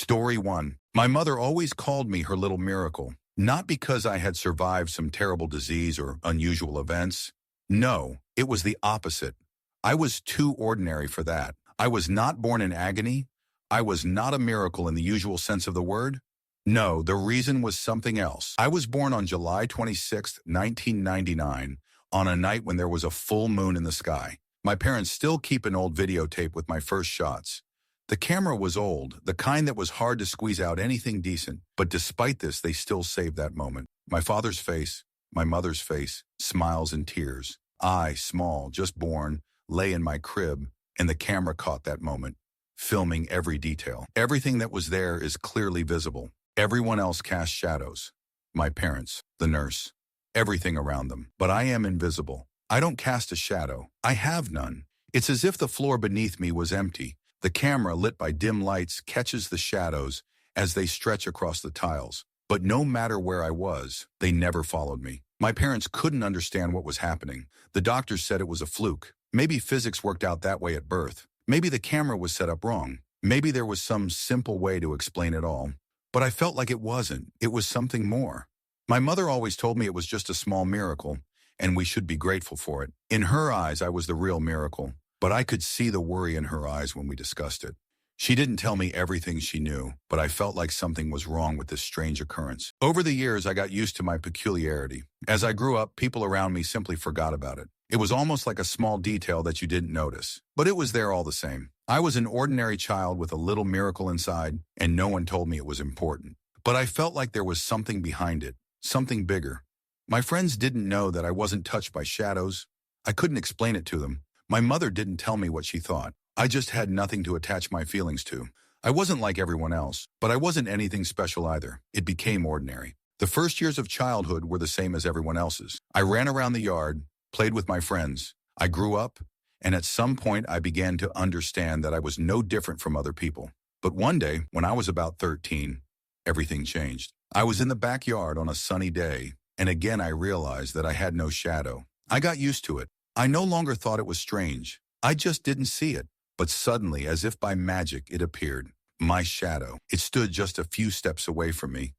Story 1. My mother always called me her little miracle, not because I had survived some terrible disease or unusual events. No, it was the opposite. I was too ordinary for that. I was not born in agony. I was not a miracle in the usual sense of the word. No, the reason was something else. I was born on July 26, 1999, on a night when there was a full moon in the sky. My parents still keep an old videotape with my first shots. The camera was old, the kind that was hard to squeeze out anything decent, but despite this, they still saved that moment. My father's face, my mother's face, smiles and tears. I, small, just born, lay in my crib, and the camera caught that moment, filming every detail. Everything that was there is clearly visible. Everyone else cast shadows. My parents, the nurse, everything around them. But I am invisible. I don't cast a shadow. I have none. It's as if the floor beneath me was empty. The camera, lit by dim lights, catches the shadows as they stretch across the tiles. But no matter where I was, they never followed me. My parents couldn't understand what was happening. The doctors said it was a fluke. Maybe physics worked out that way at birth. Maybe the camera was set up wrong. Maybe there was some simple way to explain it all. But I felt like it wasn't. It was something more. My mother always told me it was just a small miracle, and we should be grateful for it. In her eyes, I was the real miracle. But I could see the worry in her eyes when we discussed it. She didn't tell me everything she knew, but I felt like something was wrong with this strange occurrence. Over the years, I got used to my peculiarity. As I grew up, people around me simply forgot about it. It was almost like a small detail that you didn't notice, but it was there all the same. I was an ordinary child with a little miracle inside, and no one told me it was important. But I felt like there was something behind it, something bigger. My friends didn't know that I wasn't touched by shadows. I couldn't explain it to them. My mother didn't tell me what she thought. I just had nothing to attach my feelings to. I wasn't like everyone else, but I wasn't anything special either. It became ordinary. The first years of childhood were the same as everyone else's. I ran around the yard, played with my friends. I grew up, and at some point I began to understand that I was no different from other people. But one day, when I was about 13, everything changed. I was in the backyard on a sunny day, and again I realized that I had no shadow. I got used to it. I no longer thought it was strange. I just didn't see it. But suddenly, as if by magic, it appeared. My shadow. It stood just a few steps away from me.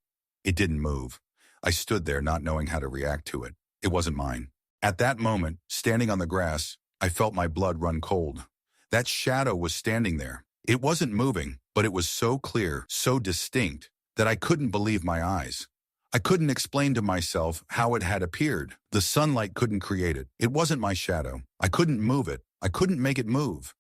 It didn't move. I stood there not knowing how to react to it. It wasn't mine. At that moment, standing on the grass, I felt my blood run cold. That shadow was standing there. It wasn't moving, but it was so clear, so distinct, that I couldn't believe my eyes. I couldn't explain to myself how it had appeared. The sunlight couldn't create it. It wasn't my shadow. I couldn't move it. I couldn't make it move.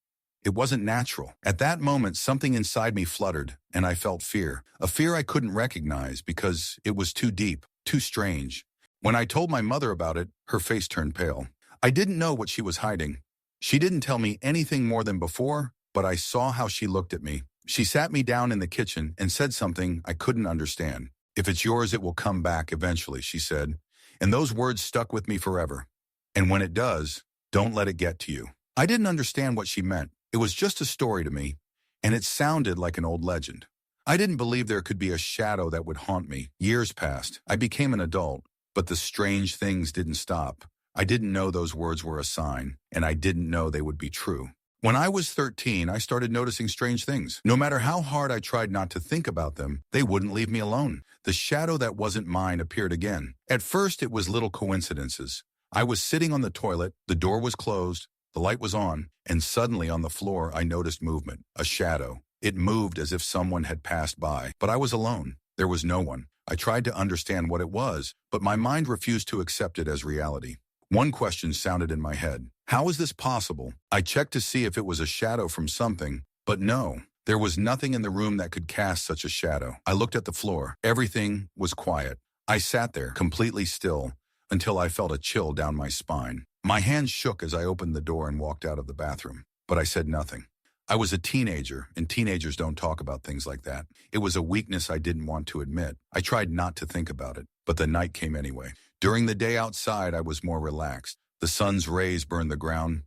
It wasn't natural. At that moment, something inside me fluttered, and I felt fear. A fear I couldn't recognize because it was too deep, too strange. When I told my mother about it, her face turned pale. I didn't know what she was hiding. She didn't tell me anything more than before, but I saw how she looked at me. She sat me down in the kitchen and said something I couldn't understand. "If it's yours, it will come back eventually," she said. And those words stuck with me forever. And when it does, don't let it get to you. I didn't understand what she meant. It was just a story to me, and it sounded like an old legend. I didn't believe there could be a shadow that would haunt me. Years passed. I became an adult, but the strange things didn't stop. I didn't know those words were a sign, and I didn't know they would be true. When I was 13, I started noticing strange things. No matter how hard I tried not to think about them, they wouldn't leave me alone. The shadow that wasn't mine appeared again. At first, it was little coincidences. I was sitting on the toilet, the door was closed, the light was on, and suddenly on the floor I noticed movement, a shadow. It moved as if someone had passed by, but I was alone. There was no one. I tried to understand what it was, but my mind refused to accept it as reality. One question sounded in my head. How is this possible? I checked to see if it was a shadow from something, but no. There was nothing in the room that could cast such a shadow. I looked at the floor. Everything was quiet. I sat there, completely still, until I felt a chill down my spine. My hands shook as I opened the door and walked out of the bathroom, but I said nothing. I was a teenager, and teenagers don't talk about things like that. It was a weakness I didn't want to admit. I tried not to think about it, but the night came anyway. During the day outside, I was more relaxed. The sun's rays burned the ground,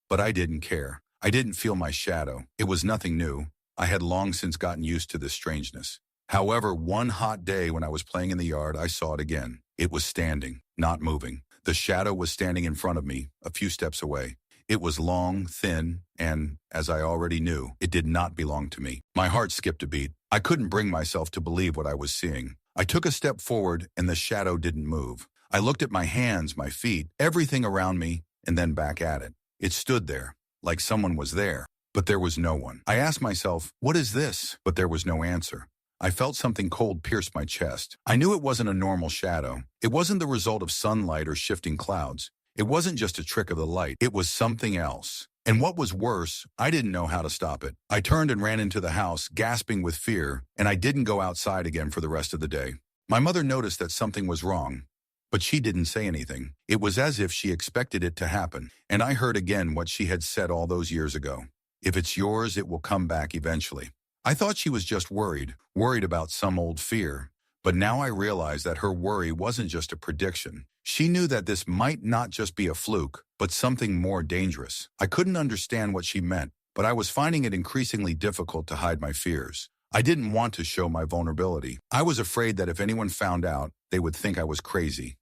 but I didn't care. I didn't feel my shadow. It was nothing new. I had long since gotten used to this strangeness. However, one hot day when I was playing in the yard, I saw it again. It was standing, not moving. The shadow was standing in front of me, a few steps away. It was long, thin, and, as I already knew, it did not belong to me. My heart skipped a beat. I couldn't bring myself to believe what I was seeing. I took a step forward, and the shadow didn't move. I looked at my hands, my feet, everything around me, and then back at it. It stood there, like someone was there, but there was no one. I asked myself, "What is this?" But there was no answer. I felt something cold pierce my chest. I knew it wasn't a normal shadow. It wasn't the result of sunlight or shifting clouds. It wasn't just a trick of the light. It was something else. And what was worse, I didn't know how to stop it. I turned and ran into the house, gasping with fear, and I didn't go outside again for the rest of the day. My mother noticed that something was wrong, but she didn't say anything. It was as if she expected it to happen. And I heard again what she had said all those years ago. If it's yours, it will come back eventually. I thought she was just worried about some old fear. But now I realize that her worry wasn't just a prediction. She knew that this might not just be a fluke, but something more dangerous. I couldn't understand what she meant, but I was finding it increasingly difficult to hide my fears. I didn't want to show my vulnerability. I was afraid that if anyone found out, they would think I was crazy.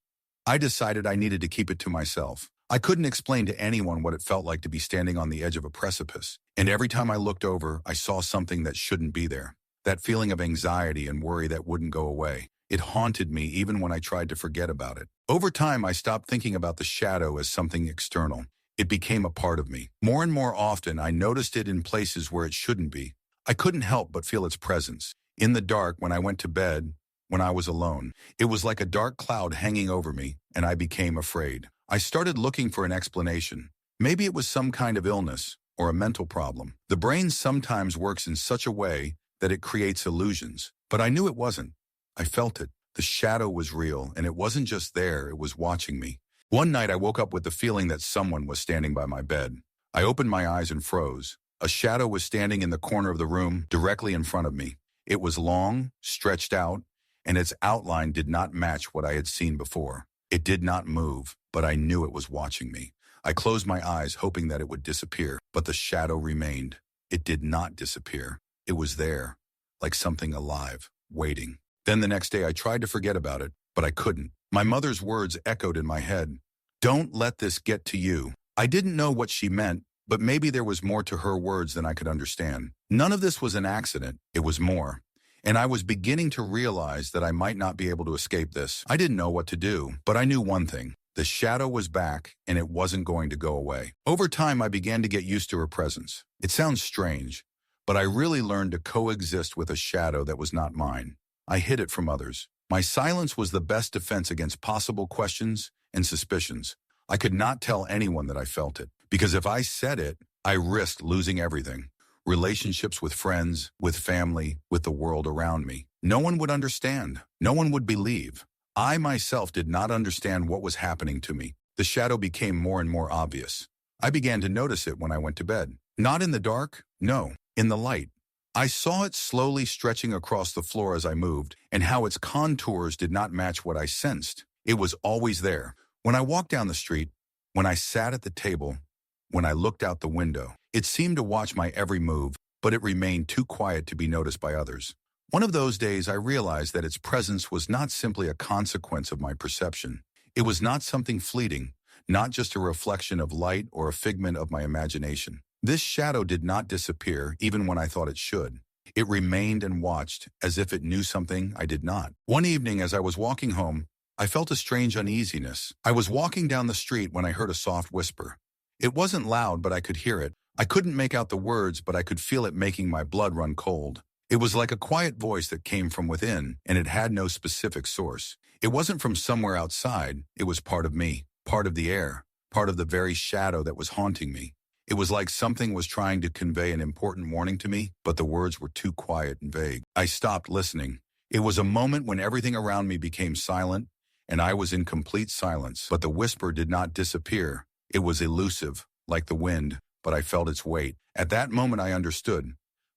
I decided I needed to keep it to myself. I couldn't explain to anyone what it felt like to be standing on the edge of a precipice. And every time I looked over, I saw something that shouldn't be there. That feeling of anxiety and worry that wouldn't go away. It haunted me even when I tried to forget about it. Over time, I stopped thinking about the shadow as something external. It became a part of me. More and more often, I noticed it in places where it shouldn't be. I couldn't help but feel its presence. In the dark, when I went to bed, when I was alone, it was like a dark cloud hanging over me, and I became afraid. I started looking for an explanation. Maybe it was some kind of illness or a mental problem. The brain sometimes works in such a way that it creates illusions. But I knew it wasn't. I felt it. The shadow was real, and it wasn't just there, it was watching me. One night I woke up with the feeling that someone was standing by my bed. I opened my eyes and froze. A shadow was standing in the corner of the room, directly in front of me. It was long, stretched out, and its outline did not match what I had seen before. It did not move, but I knew it was watching me. I closed my eyes, hoping that it would disappear, but the shadow remained. It did not disappear. It was there, like something alive, waiting. Then the next day I tried to forget about it, but I couldn't. My mother's words echoed in my head. "Don't let this get to you." I didn't know what she meant, but maybe there was more to her words than I could understand. None of this was an accident. It was more. And I was beginning to realize that I might not be able to escape this. I didn't know what to do, but I knew one thing. The shadow was back, and it wasn't going to go away. Over time, I began to get used to her presence. It sounds strange, but I really learned to coexist with a shadow that was not mine. I hid it from others. My silence was the best defense against possible questions and suspicions. I could not tell anyone that I felt it, because if I said it, I risked losing everything. Relationships with friends, with family, with the world around me. No one would understand. No one would believe. I myself did not understand what was happening to me. The shadow became more and more obvious. I began to notice it when I went to bed. Not in the dark, no, in the light. I saw it slowly stretching across the floor as I moved, and how its contours did not match what I sensed. It was always there. When I walked down the street, when I sat at the table, when I looked out the window, it seemed to watch my every move, but it remained too quiet to be noticed by others. One of those days I realized that its presence was not simply a consequence of my perception. It was not something fleeting, not just a reflection of light or a figment of my imagination. This shadow did not disappear even when I thought it should. It remained and watched as if it knew something I did not. One evening as I was walking home, I felt a strange uneasiness. I was walking down the street when I heard a soft whisper. It wasn't loud, but I could hear it. I couldn't make out the words, but I could feel it making my blood run cold. It was like a quiet voice that came from within, and it had no specific source. It wasn't from somewhere outside. It was part of me, part of the air, part of the very shadow that was haunting me. It was like something was trying to convey an important warning to me, but the words were too quiet and vague. I stopped listening. It was a moment when everything around me became silent, and I was in complete silence. But the whisper did not disappear. It was elusive, like the wind, but I felt its weight. At that moment I understood.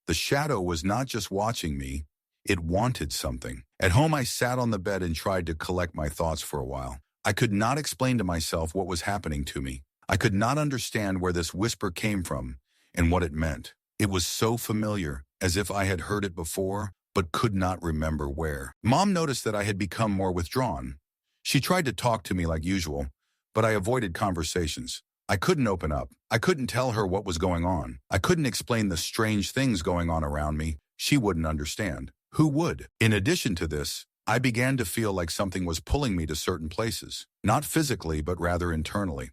The shadow was not just watching me, it wanted something. At home I sat on the bed and tried to collect my thoughts for a while. I could not explain to myself what was happening to me. I could not understand where this whisper came from and what it meant. It was so familiar, as if I had heard it before, but could not remember where. Mom noticed that I had become more withdrawn. She tried to talk to me like usual, but I avoided conversations. I couldn't open up. I couldn't tell her what was going on. I couldn't explain the strange things going on around me. She wouldn't understand. Who would? In addition to this, I began to feel like something was pulling me to certain places. Not physically, but rather internally.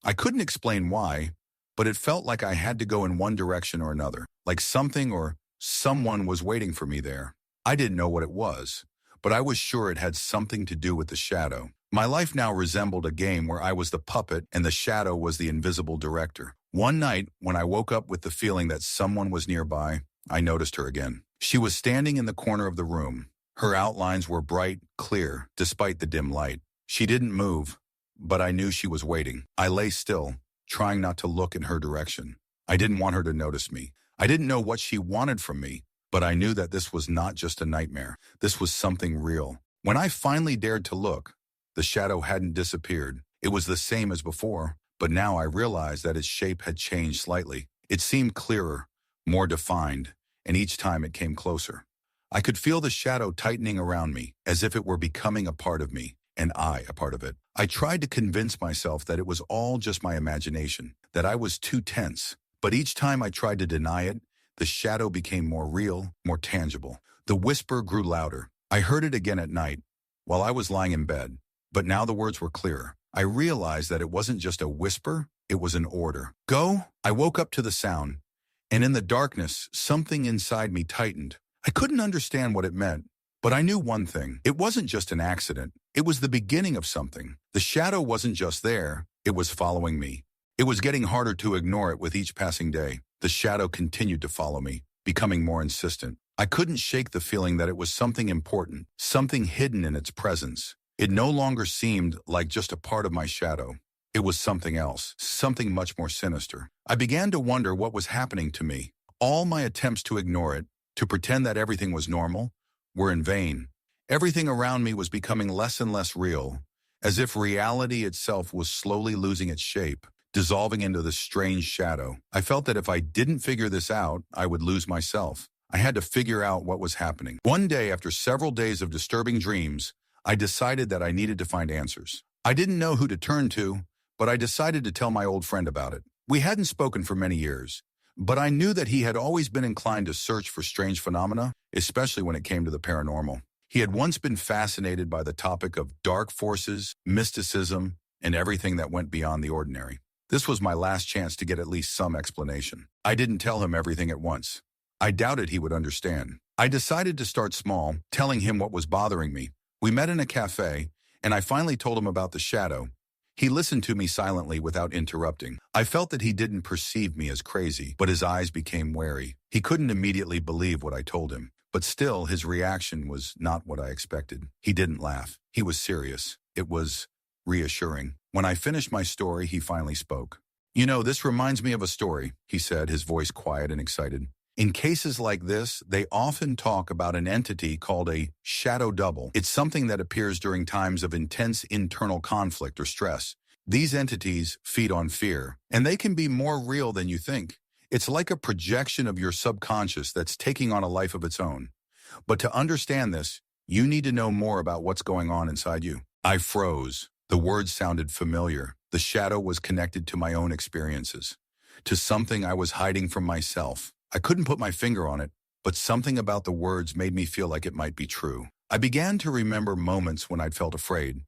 I couldn't explain why, but it felt like I had to go in one direction or another, like something or someone was waiting for me there. I didn't know what it was, but I was sure it had something to do with the shadow. My life now resembled a game where I was the puppet and the shadow was the invisible director. One night, when I woke up with the feeling that someone was nearby, I noticed her again. She was standing in the corner of the room. Her outlines were bright, clear, despite the dim light. She didn't move, but I knew she was waiting. I lay still, trying not to look in her direction. I didn't want her to notice me. I didn't know what she wanted from me, but I knew that this was not just a nightmare. This was something real. When I finally dared to look, the shadow hadn't disappeared. It was the same as before, but now I realized that its shape had changed slightly. It seemed clearer, more defined, and each time it came closer. I could feel the shadow tightening around me, as if it were becoming a part of me, and I a part of it. I tried to convince myself that it was all just my imagination, that I was too tense. But each time I tried to deny it, the shadow became more real, more tangible. The whisper grew louder. I heard it again at night, while I was lying in bed. But now the words were clearer. I realized that it wasn't just a whisper, it was an order. Go! I woke up to the sound, and in the darkness, something inside me tightened. I couldn't understand what it meant, but I knew one thing. It wasn't just an accident. It was the beginning of something. The shadow wasn't just there, it was following me. It was getting harder to ignore it with each passing day. The shadow continued to follow me, becoming more insistent. I couldn't shake the feeling that it was something important, something hidden in its presence. It no longer seemed like just a part of my shadow. It was something else, something much more sinister. I began to wonder what was happening to me. All my attempts to ignore it, to pretend that everything was normal, were in vain. Everything around me was becoming less and less real, as if reality itself was slowly losing its shape, dissolving into this strange shadow. I felt that if I didn't figure this out, I would lose myself. I had to figure out what was happening. One day, after several days of disturbing dreams, I decided that I needed to find answers. I didn't know who to turn to, but I decided to tell my old friend about it. We hadn't spoken for many years, but I knew that he had always been inclined to search for strange phenomena, especially when it came to the paranormal. He had once been fascinated by the topic of dark forces, mysticism, and everything that went beyond the ordinary. This was my last chance to get at least some explanation. I didn't tell him everything at once. I doubted he would understand. I decided to start small, telling him what was bothering me. We met in a cafe, and I finally told him about the shadow. He listened to me silently without interrupting. I felt that he didn't perceive me as crazy, but his eyes became wary. He couldn't immediately believe what I told him, but still his reaction was not what I expected. He didn't laugh. He was serious. It was reassuring. When I finished my story, he finally spoke. You know, this reminds me of a story, he said, his voice quiet and excited. In cases like this, they often talk about an entity called a shadow double. It's something that appears during times of intense internal conflict or stress. These entities feed on fear, and they can be more real than you think. It's like a projection of your subconscious that's taking on a life of its own. But to understand this, you need to know more about what's going on inside you. I froze. The words sounded familiar. The shadow was connected to my own experiences, to something I was hiding from myself. I couldn't put my finger on it, but something about the words made me feel like it might be true. I began to remember moments when I'd felt afraid,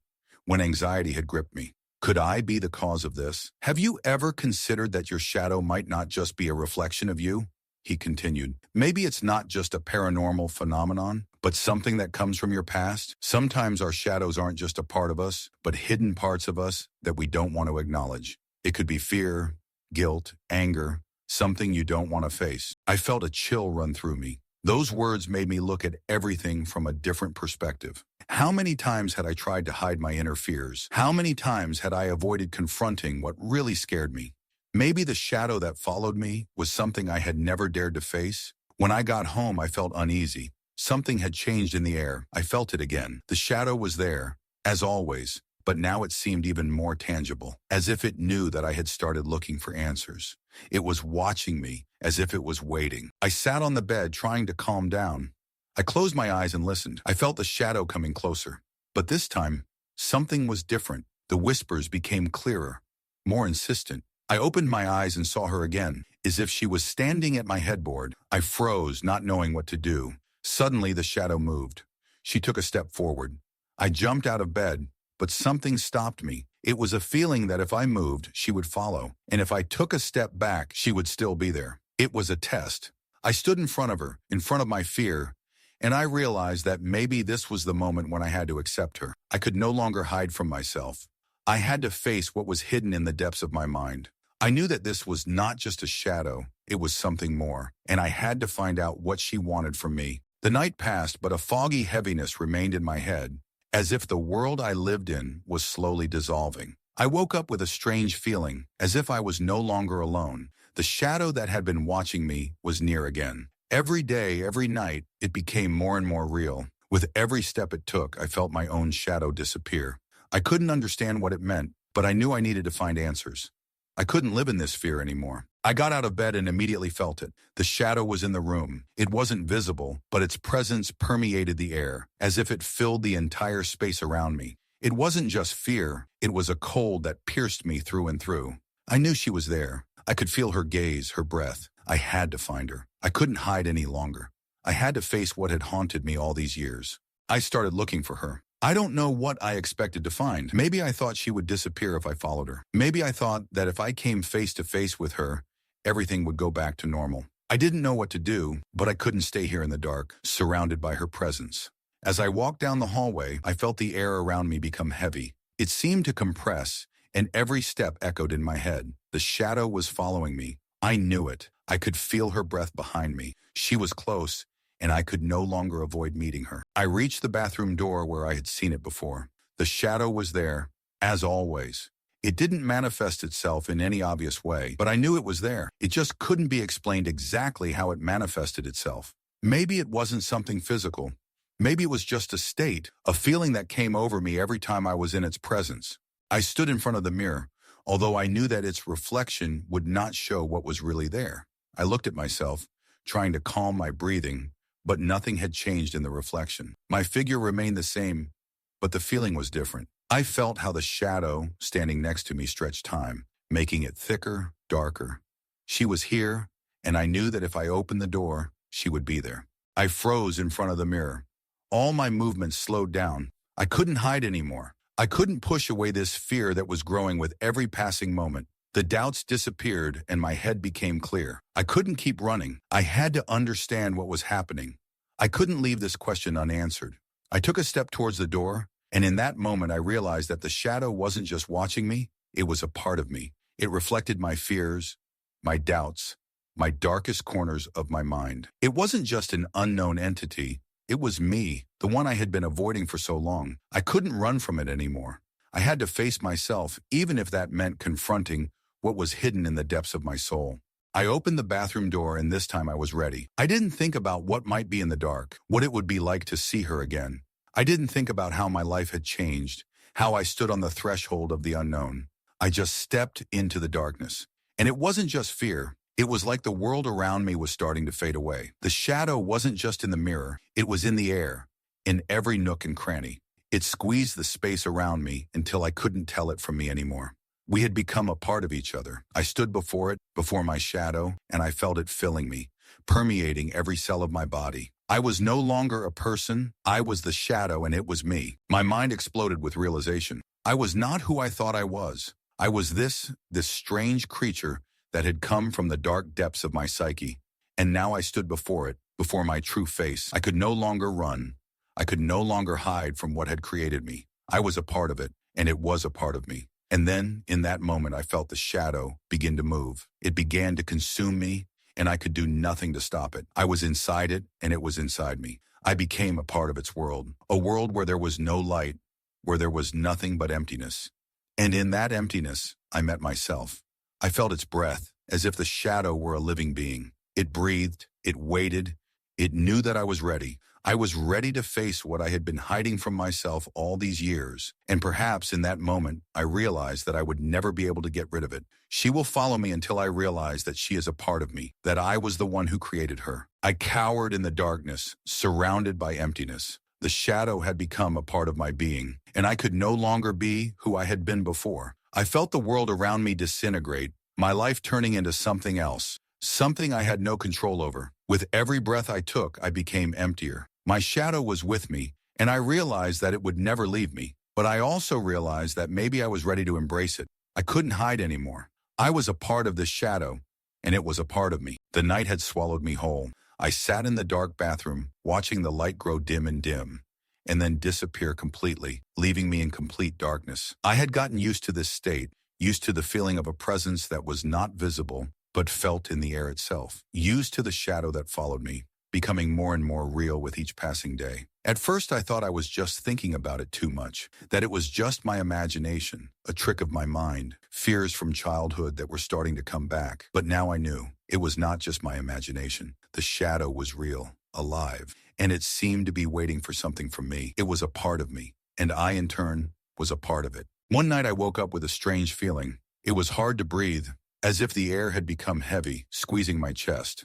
when anxiety had gripped me. Could I be the cause of this? Have you ever considered that your shadow might not just be a reflection of you? He continued. Maybe it's not just a paranormal phenomenon, but something that comes from your past. Sometimes our shadows aren't just a part of us, but hidden parts of us that we don't want to acknowledge. It could be fear, guilt, anger, something you don't want to face. I felt a chill run through me. Those words made me look at everything from a different perspective. How many times had I tried to hide my inner fears? How many times had I avoided confronting what really scared me? Maybe the shadow that followed me was something I had never dared to face. When I got home, I felt uneasy. Something had changed in the air. I felt it again. The shadow was there, as always, but now it seemed even more tangible, as if it knew that I had started looking for answers. It was watching me, as if it was waiting. I sat on the bed trying to calm down. I closed my eyes and listened. I felt the shadow coming closer. But this time, something was different. The whispers became clearer, more insistent. I opened my eyes and saw her again, as if she was standing at my headboard. I froze, not knowing what to do. Suddenly, the shadow moved. She took a step forward. I jumped out of bed, but something stopped me. It was a feeling that if I moved, she would follow, and if I took a step back, she would still be there. It was a test. I stood in front of her, in front of my fear, and I realized that maybe this was the moment when I had to accept her. I could no longer hide from myself. I had to face what was hidden in the depths of my mind. I knew that this was not just a shadow, it was something more, and I had to find out what she wanted from me. The night passed, but a foggy heaviness remained in my head, as if the world I lived in was slowly dissolving. I woke up with a strange feeling, as if I was no longer alone. The shadow that had been watching me was near again. Every day, every night, it became more and more real. With every step it took, I felt my own shadow disappear. I couldn't understand what it meant, but I knew I needed to find answers. I couldn't live in this fear anymore. I got out of bed and immediately felt it. The shadow was in the room. It wasn't visible, but its presence permeated the air, as if it filled the entire space around me. It wasn't just fear, it was a cold that pierced me through and through. I knew she was there. I could feel her gaze, her breath. I had to find her. I couldn't hide any longer. I had to face what had haunted me all these years. I started looking for her. I don't know what I expected to find. Maybe I thought she would disappear if I followed her. Maybe I thought that if I came face to face with her, everything would go back to normal. I didn't know what to do, but I couldn't stay here in the dark, surrounded by her presence. As I walked down the hallway, I felt the air around me become heavy. It seemed to compress, and every step echoed in my head. The shadow was following me. I knew it. I could feel her breath behind me. She was close, and I could no longer avoid meeting her. I reached the bathroom door where I had seen it before. The shadow was there, as always. It didn't manifest itself in any obvious way, but I knew it was there. It just couldn't be explained exactly how it manifested itself. Maybe it wasn't something physical. Maybe it was just a state, a feeling that came over me every time I was in its presence. I stood in front of the mirror, although I knew that its reflection would not show what was really there. I looked at myself, trying to calm my breathing, but nothing had changed in the reflection. My figure remained the same, but the feeling was different. I felt how the shadow standing next to me stretched time, making it thicker, darker. She was here, and I knew that if I opened the door, she would be there. I froze in front of the mirror. All my movements slowed down. I couldn't hide anymore. I couldn't push away this fear that was growing with every passing moment. The doubts disappeared and my head became clear. I couldn't keep running. I had to understand what was happening. I couldn't leave this question unanswered. I took a step towards the door, and in that moment I realized that the shadow wasn't just watching me, it was a part of me. It reflected my fears, my doubts, my darkest corners of my mind. It wasn't just an unknown entity. It was me, the one I had been avoiding for so long. I couldn't run from it anymore. I had to face myself, even if that meant confronting what was hidden in the depths of my soul. I opened the bathroom door, and this time I was ready. I didn't think about what might be in the dark, what it would be like to see her again. I didn't think about how my life had changed, how I stood on the threshold of the unknown. I just stepped into the darkness. And it wasn't just fear. It was like the world around me was starting to fade away. The shadow wasn't just in the mirror. It was in the air, in every nook and cranny. It squeezed the space around me until I couldn't tell it from me anymore. We had become a part of each other. I stood before it, before my shadow, and I felt it filling me, permeating every cell of my body. I was no longer a person. I was the shadow, and it was me. My mind exploded with realization. I was not who I thought I was. I was this strange creature that had come from the dark depths of my psyche. And now I stood before it, before my true face. I could no longer run. I could no longer hide from what had created me. I was a part of it, and it was a part of me. And then, in that moment, I felt the shadow begin to move. It began to consume me, and I could do nothing to stop it. I was inside it, and it was inside me. I became a part of its world, a world where there was no light, where there was nothing but emptiness. And in that emptiness, I met myself. I felt its breath, as if the shadow were a living being. It breathed, it waited, it knew that I was ready. I was ready to face what I had been hiding from myself all these years. And perhaps in that moment, I realized that I would never be able to get rid of it. She will follow me until I realize that she is a part of me, that I was the one who created her. I cowered in the darkness, surrounded by emptiness. The shadow had become a part of my being, and I could no longer be who I had been before. I felt the world around me disintegrate, My life turning into something else, something I had no control over. With every breath I took, I became emptier. My shadow was with me, and I realized that it would never leave me. But I also realized that maybe I was ready to embrace it. I couldn't hide anymore. I was a part of this shadow, and it was a part of me. The night had swallowed me whole. I sat in the dark bathroom, watching the light grow dim and then disappear completely, leaving me in complete darkness. I had gotten used to this state, used to the feeling of a presence that was not visible, but felt in the air itself, used to the shadow that followed me, becoming more and more real with each passing day. At first, I thought I was just thinking about it too much, that it was just my imagination, a trick of my mind, fears from childhood that were starting to come back. But now I knew it was not just my imagination. The shadow was real, alive, and it seemed to be waiting for something from me. It was a part of me, and I, in turn, was a part of it. One night I woke up with a strange feeling. It was hard to breathe, as if the air had become heavy, squeezing my chest.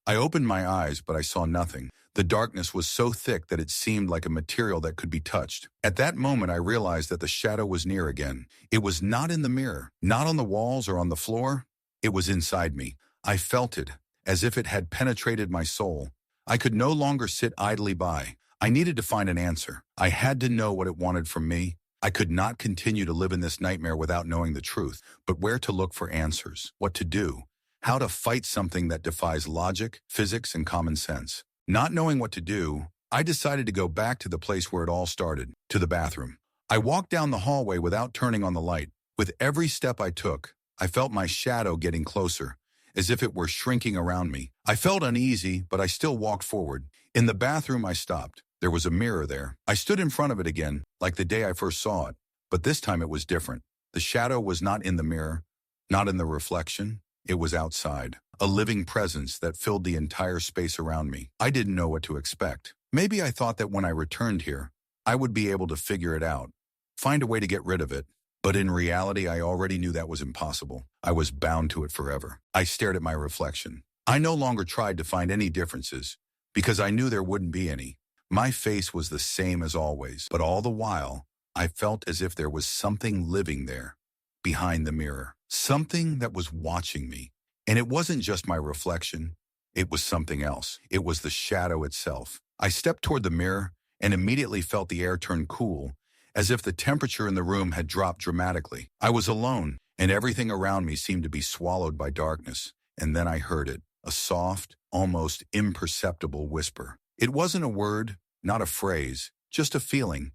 I opened my eyes, but I saw nothing. The darkness was so thick that it seemed like a material that could be touched. At that moment, I realized that the shadow was near again. It was not in the mirror, not on the walls or on the floor. It was inside me. I felt it, as if it had penetrated my soul. I could no longer sit idly by. I needed to find an answer. I had to know what it wanted from me. I could not continue to live in this nightmare without knowing the truth. But where to look for answers? What to do? How to fight something that defies logic, physics, and common sense? Not knowing what to do, I decided to go back to the place where it all started, to the bathroom. I walked down the hallway without turning on the light. With every step I took, I felt my shadow getting closer, as if it were shrinking around me. I felt uneasy, but I still walked forward. In the bathroom, I stopped. There was a mirror there. I stood in front of it again, like the day I first saw it. But this time it was different. The shadow was not in the mirror, not in the reflection. It was outside, a living presence that filled the entire space around me. I didn't know what to expect. Maybe I thought that when I returned here, I would be able to figure it out, find a way to get rid of it. But in reality, I already knew that was impossible. I was bound to it forever. I stared at my reflection. I no longer tried to find any differences, because I knew there wouldn't be any. My face was the same as always, but all the while, I felt as if there was something living there, behind the mirror. Something that was watching me. And it wasn't just my reflection. It was something else. It was the shadow itself. I stepped toward the mirror and immediately felt the air turn cool, as if the temperature in the room had dropped dramatically. I was alone, and everything around me seemed to be swallowed by darkness. And then I heard it, a soft, almost imperceptible whisper. It wasn't a word, not a phrase, just a feeling,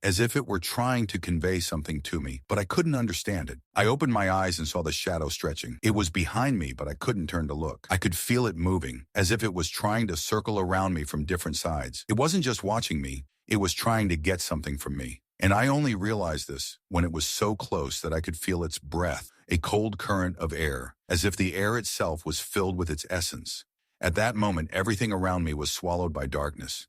as if it were trying to convey something to me, but I couldn't understand it. I opened my eyes and saw the shadow stretching. It was behind me, but I couldn't turn to look. I could feel it moving, as if it was trying to circle around me from different sides. It wasn't just watching me, it was trying to get something from me. And I only realized this when it was so close that I could feel its breath, a cold current of air, as if the air itself was filled with its essence. At that moment, everything around me was swallowed by darkness.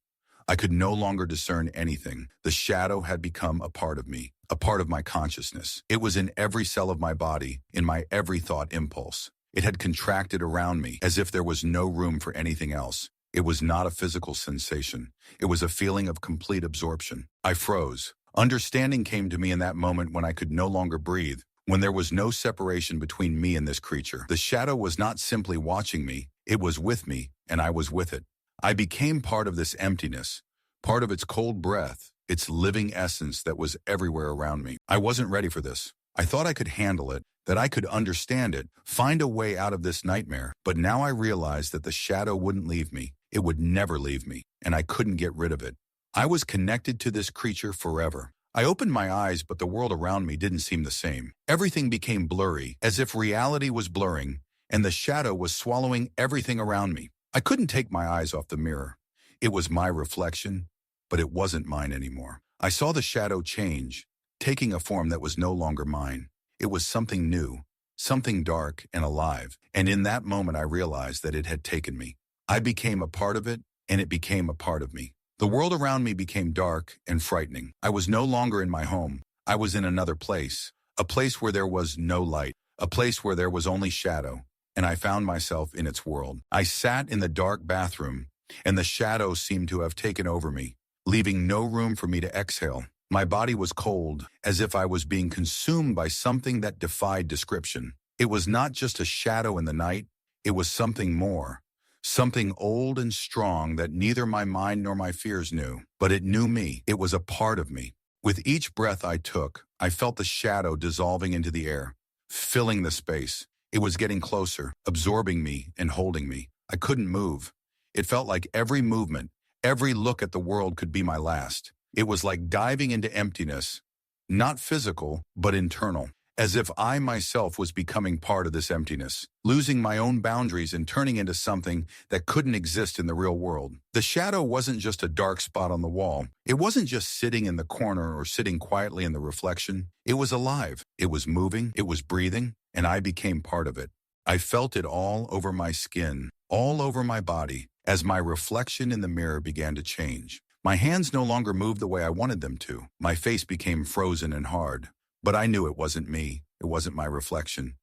I could no longer discern anything. The shadow had become a part of me, a part of my consciousness. It was in every cell of my body, in my every thought impulse. It had contracted around me, as if there was no room for anything else. It was not a physical sensation. It was a feeling of complete absorption. I froze. Understanding came to me in that moment when I could no longer breathe, when there was no separation between me and this creature. The shadow was not simply watching me, it was with me, and I was with it. I became part of this emptiness, part of its cold breath, its living essence that was everywhere around me. I wasn't ready for this. I thought I could handle it, that I could understand it, find a way out of this nightmare. But now I realized that the shadow wouldn't leave me. It would never leave me, and I couldn't get rid of it. I was connected to this creature forever. I opened my eyes, but the world around me didn't seem the same. Everything became blurry, as if reality was blurring, and the shadow was swallowing everything around me. I couldn't take my eyes off the mirror. It was my reflection, but it wasn't mine anymore. I saw the shadow change, taking a form that was no longer mine. It was something new, something dark and alive, and in that moment I realized that it had taken me. I became a part of it, and it became a part of me. The world around me became dark and frightening. I was no longer in my home. I was in another place, a place where there was no light, a place where there was only shadow. And I found myself in its world. I sat in the dark bathroom, and the shadow seemed to have taken over me, leaving no room for me to exhale. My body was cold, as if I was being consumed by something that defied description. It was not just a shadow in the night, it was something more. Something old and strong that neither my mind nor my fears knew. But it knew me. It was a part of me. With each breath I took, I felt the shadow dissolving into the air, filling the space. It was getting closer, absorbing me and holding me. I couldn't move. It felt like every movement, every look at the world could be my last. It was like diving into emptiness, not physical, but internal, as if I myself was becoming part of this emptiness, losing my own boundaries and turning into something that couldn't exist in the real world. The shadow wasn't just a dark spot on the wall. It wasn't just sitting in the corner or sitting quietly in the reflection. It was alive. It was moving. It was breathing, and I became part of it. I felt it all over my skin, all over my body, as my reflection in the mirror began to change. My hands no longer moved the way I wanted them to. My face became frozen and hard. But I knew it wasn't me. It wasn't my reflection.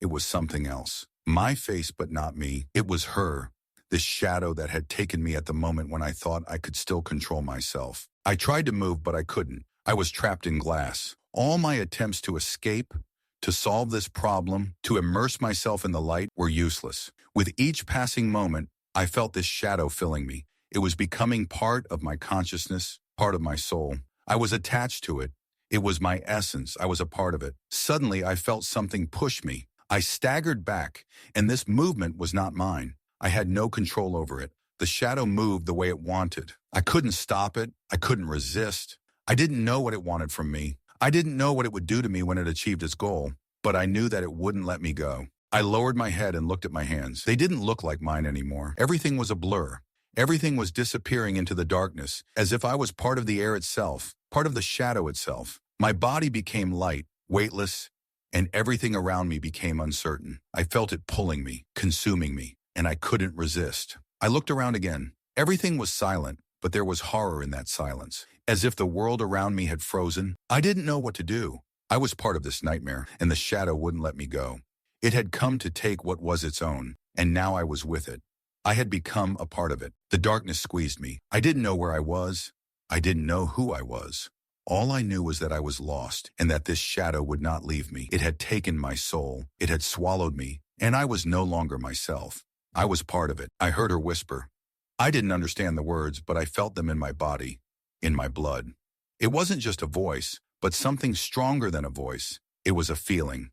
It was something else. My face, but not me. It was her, this shadow that had taken me at the moment when I thought I could still control myself. I tried to move, but I couldn't. I was trapped in glass. All my attempts to escape, to solve this problem, to immerse myself in the light were useless. With each passing moment, I felt this shadow filling me. It was becoming part of my consciousness, part of my soul. I was attached to it. It was my essence. I was a part of it. Suddenly, I felt something push me. I staggered back, and this movement was not mine. I had no control over it. The shadow moved the way it wanted. I couldn't stop it. I couldn't resist. I didn't know what it wanted from me. I didn't know what it would do to me when it achieved its goal, but I knew that it wouldn't let me go. I lowered my head and looked at my hands. They didn't look like mine anymore. Everything was a blur. Everything was disappearing into the darkness, as if I was part of the air itself, part of the shadow itself. My body became light, weightless, and everything around me became uncertain. I felt it pulling me, consuming me, and I couldn't resist. I looked around again. Everything was silent, but there was horror in that silence, as if the world around me had frozen. I didn't know what to do. I was part of this nightmare, and the shadow wouldn't let me go. It had come to take what was its own, and now I was with it. I had become a part of it. The darkness squeezed me. I didn't know where I was. I didn't know who I was. All I knew was that I was lost, and that this shadow would not leave me. It had taken my soul. It had swallowed me, and I was no longer myself. I was part of it. I heard her whisper. I didn't understand the words, but I felt them in my body, in my blood. It wasn't just a voice, but something stronger than a voice. It was a feeling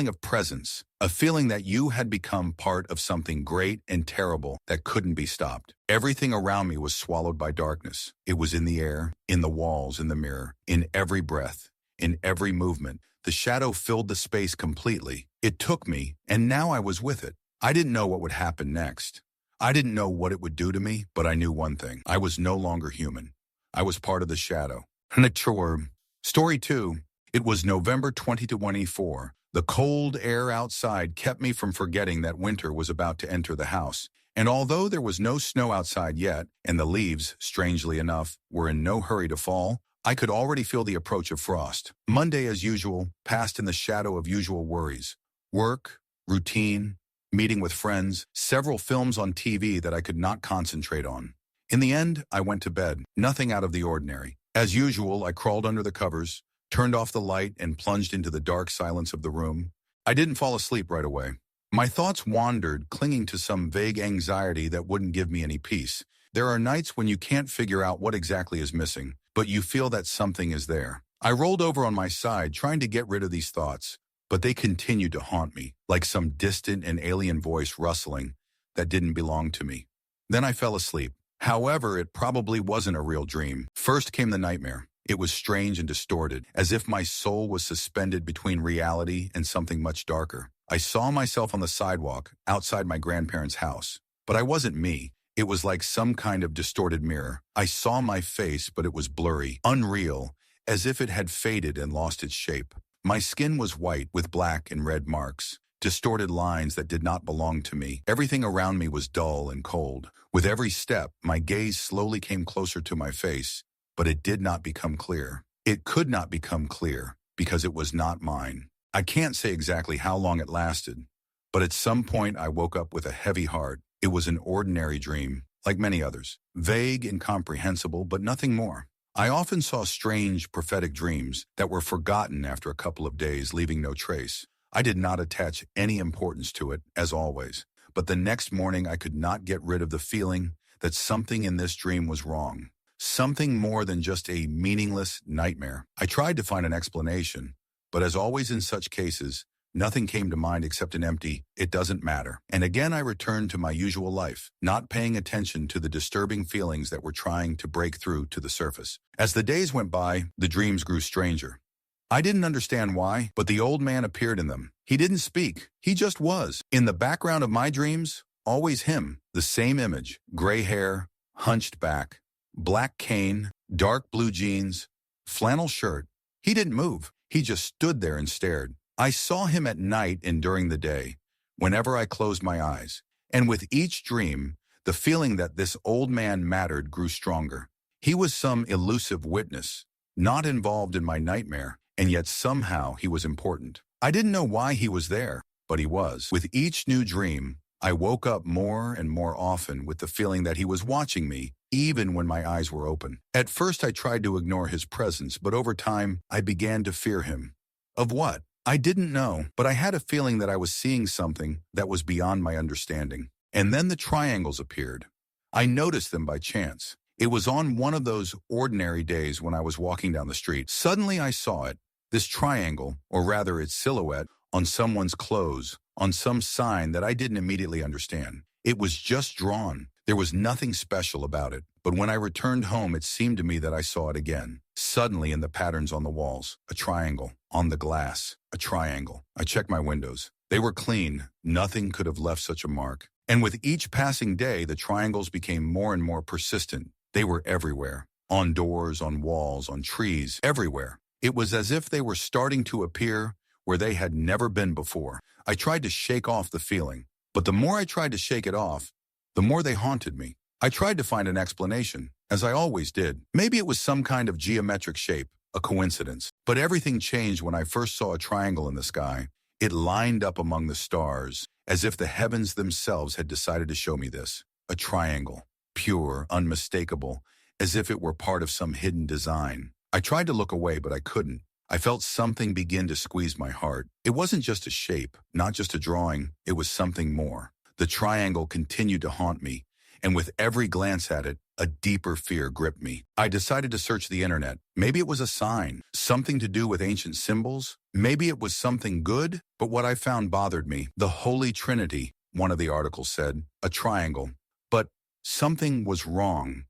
of presence, a feeling that you had become part of something great and terrible that couldn't be stopped. Everything around me was swallowed by darkness. It was in the air, in the walls, in the mirror, in every breath, in every movement. The shadow filled the space completely. It took me, and now I was with it. I didn't know what would happen next. I didn't know what it would do to me, but I knew one thing. I was no longer human. I was part of the shadow. Story 2. It was November 2024. The cold air outside kept me from forgetting that winter was about to enter the house. And although there was no snow outside yet, and the leaves, strangely enough, were in no hurry to fall, I could already feel the approach of frost. Monday, as usual, passed in the shadow of usual worries. Work, routine, meeting with friends, several films on TV that I could not concentrate on. In the end, I went to bed, nothing out of the ordinary. As usual, I crawled under the covers, turned off the light, and plunged into the dark silence of the room. I didn't fall asleep right away. My thoughts wandered, clinging to some vague anxiety that wouldn't give me any peace. There are nights when you can't figure out what exactly is missing, but you feel that something is there. I rolled over on my side, trying to get rid of these thoughts, but they continued to haunt me, like some distant and alien voice rustling that didn't belong to me. Then I fell asleep. However, it probably wasn't a real dream. First came the nightmare. It was strange and distorted, as if my soul was suspended between reality and something much darker. I saw myself on the sidewalk outside my grandparents' house, but I wasn't me. It was like some kind of distorted mirror. I saw my face, but it was blurry, unreal, as if it had faded and lost its shape. My skin was white with black and red marks, distorted lines that did not belong to me. Everything around me was dull and cold. With every step, my gaze slowly came closer to my face, but it did not become clear. It could not become clear because it was not mine. I can't say exactly how long it lasted, but at some point I woke up with a heavy heart. It was an ordinary dream, like many others, vague, incomprehensible, but nothing more. I often saw strange, prophetic dreams that were forgotten after a couple of days, leaving no trace. I did not attach any importance to it, as always. But the next morning I could not get rid of the feeling that something in this dream was wrong. Something more than just a meaningless nightmare. I tried to find an explanation, but as always in such cases, nothing came to mind except an empty, "it doesn't matter." And again I returned to my usual life, not paying attention to the disturbing feelings that were trying to break through to the surface. As the days went by, the dreams grew stranger. I didn't understand why, but the old man appeared in them. He didn't speak. He just was. In the background of my dreams, always him, the same image, gray hair, hunched back, black cane, dark blue jeans, flannel shirt. He didn't move. He just stood there and stared. I saw him at night and during the day, whenever I closed my eyes. And with each dream, the feeling that this old man mattered grew stronger. He was some elusive witness, not involved in my nightmare, and yet somehow he was important. I didn't know why he was there, but he was. With each new dream, I woke up more and more often with the feeling that he was watching me, even when my eyes were open. At first I tried to ignore his presence, but over time I began to fear him. Of what? I didn't know, but I had a feeling that I was seeing something that was beyond my understanding. And then the triangles appeared. I noticed them by chance. It was on one of those ordinary days when I was walking down the street. Suddenly I saw it, this triangle, or rather its silhouette, on someone's clothes, on some sign that I didn't immediately understand. It was just drawn. There was nothing special about it. But when I returned home, it seemed to me that I saw it again. Suddenly in the patterns on the walls, a triangle. On the glass, a triangle. I checked my windows. They were clean. Nothing could have left such a mark. And with each passing day, the triangles became more and more persistent. They were everywhere. On doors, on walls, on trees, everywhere. It was as if they were starting to appear where they had never been before. I tried to shake off the feeling, but the more I tried to shake it off, the more they haunted me. I tried to find an explanation, as I always did. Maybe it was some kind of geometric shape, a coincidence. But everything changed when I first saw a triangle in the sky. It lined up among the stars, as if the heavens themselves had decided to show me this. A triangle, pure, unmistakable, as if it were part of some hidden design. I tried to look away, but I couldn't. I felt something begin to squeeze my heart. It wasn't just a shape, not just a drawing, it was something more. The triangle continued to haunt me, and with every glance at it, a deeper fear gripped me. I decided to search the internet. Maybe it was a sign, something to do with ancient symbols. Maybe it was something good, but what I found bothered me. The Holy Trinity, one of the articles said, a triangle. But something was wrong.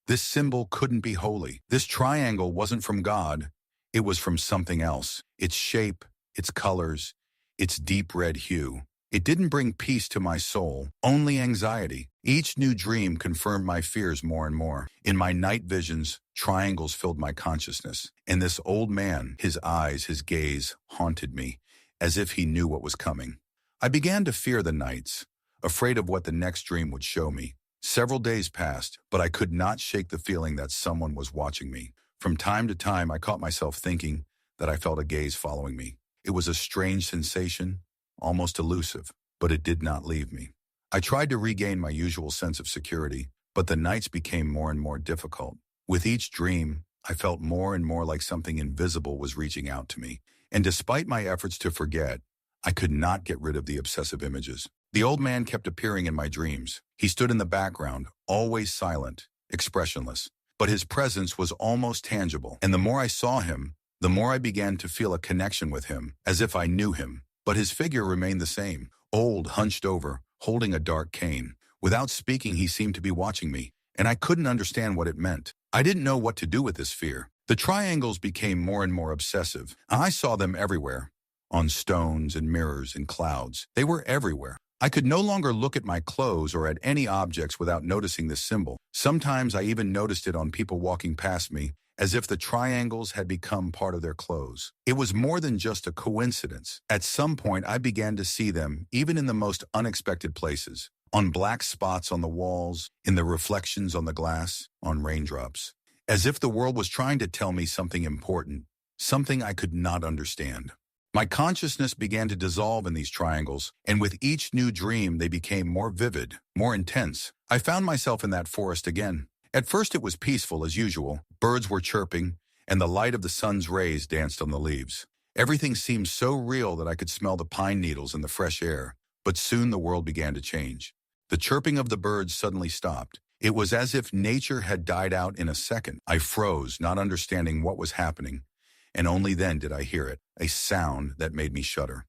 This symbol couldn't be holy. This triangle wasn't from God. It was from something else. Its shape, its colors, its deep red hue. It didn't bring peace to my soul, only anxiety. Each new dream confirmed my fears more and more. In my night visions, triangles filled my consciousness. And this old man, his eyes, his gaze, haunted me, as if he knew what was coming. I began to fear the nights, afraid of what the next dream would show me. Several days passed, but I could not shake the feeling that someone was watching me. From time to time, I caught myself thinking that I felt a gaze following me. It was a strange sensation, almost elusive, but it did not leave me. I tried to regain my usual sense of security, but the nights became more and more difficult. With each dream, I felt more and more like something invisible was reaching out to me. And despite my efforts to forget, I could not get rid of the obsessive images. The old man kept appearing in my dreams. He stood in the background, always silent, expressionless. But his presence was almost tangible. And the more I saw him, the more I began to feel a connection with him, as if I knew him. But his figure remained the same, old, hunched over, holding a dark cane. Without speaking, he seemed to be watching me, and I couldn't understand what it meant. I didn't know what to do with this fear. The triangles became more and more obsessive. I saw them everywhere, on stones and mirrors and clouds. They were everywhere. I could no longer look at my clothes or at any objects without noticing this symbol. Sometimes I even noticed it on people walking past me, as if the triangles had become part of their clothes. It was more than just a coincidence. At some point, I began to see them, even in the most unexpected places, on black spots on the walls, in the reflections on the glass, on raindrops, as if the world was trying to tell me something important, something I could not understand. My consciousness began to dissolve in these triangles, and with each new dream, they became more vivid, more intense. I found myself in that forest again. At first it was peaceful as usual. Birds were chirping, and the light of the sun's rays danced on the leaves. Everything seemed so real that I could smell the pine needles in the fresh air. But soon the world began to change. The chirping of the birds suddenly stopped. It was as if nature had died out in a second. I froze, not understanding what was happening, and only then did I hear it, a sound that made me shudder.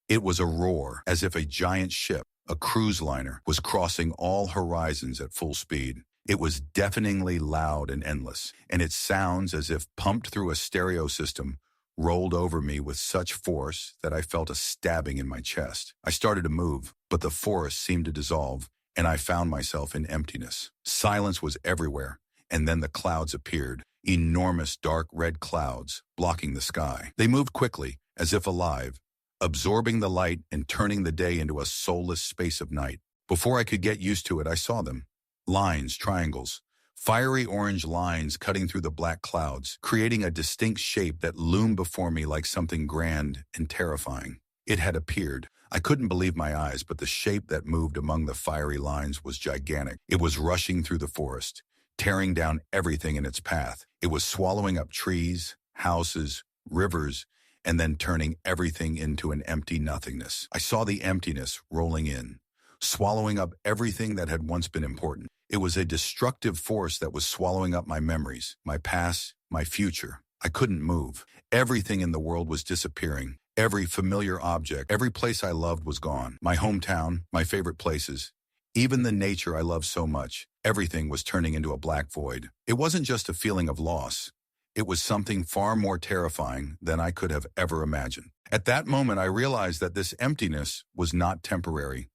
It was a roar, as if a giant ship, a cruise liner, was crossing all horizons at full speed. It was deafeningly loud and endless, and its sounds, as if pumped through a stereo system, rolled over me with such force that I felt a stabbing in my chest. I started to move, but the forest seemed to dissolve, and I found myself in emptiness. Silence was everywhere, and then the clouds appeared, enormous dark red clouds blocking the sky. They moved quickly, as if alive, absorbing the light and turning the day into a soulless space of night. Before I could get used to it, I saw them. Lines, triangles, fiery orange lines cutting through the black clouds, creating a distinct shape that loomed before me like something grand and terrifying. It had appeared. I couldn't believe my eyes, but the shape that moved among the fiery lines was gigantic. It was rushing through the forest, tearing down everything in its path. It was swallowing up trees, houses, rivers, and then turning everything into an empty nothingness. I saw the emptiness rolling in, swallowing up everything that had once been important. It was a destructive force that was swallowing up my memories, my past, my future. I couldn't move. Everything in the world was disappearing. Every familiar object, every place I loved was gone. My hometown, my favorite places, even the nature I loved so much, everything was turning into a black void. It wasn't just a feeling of loss. It was something far more terrifying than I could have ever imagined. At that moment, I realized that this emptiness was not temporary.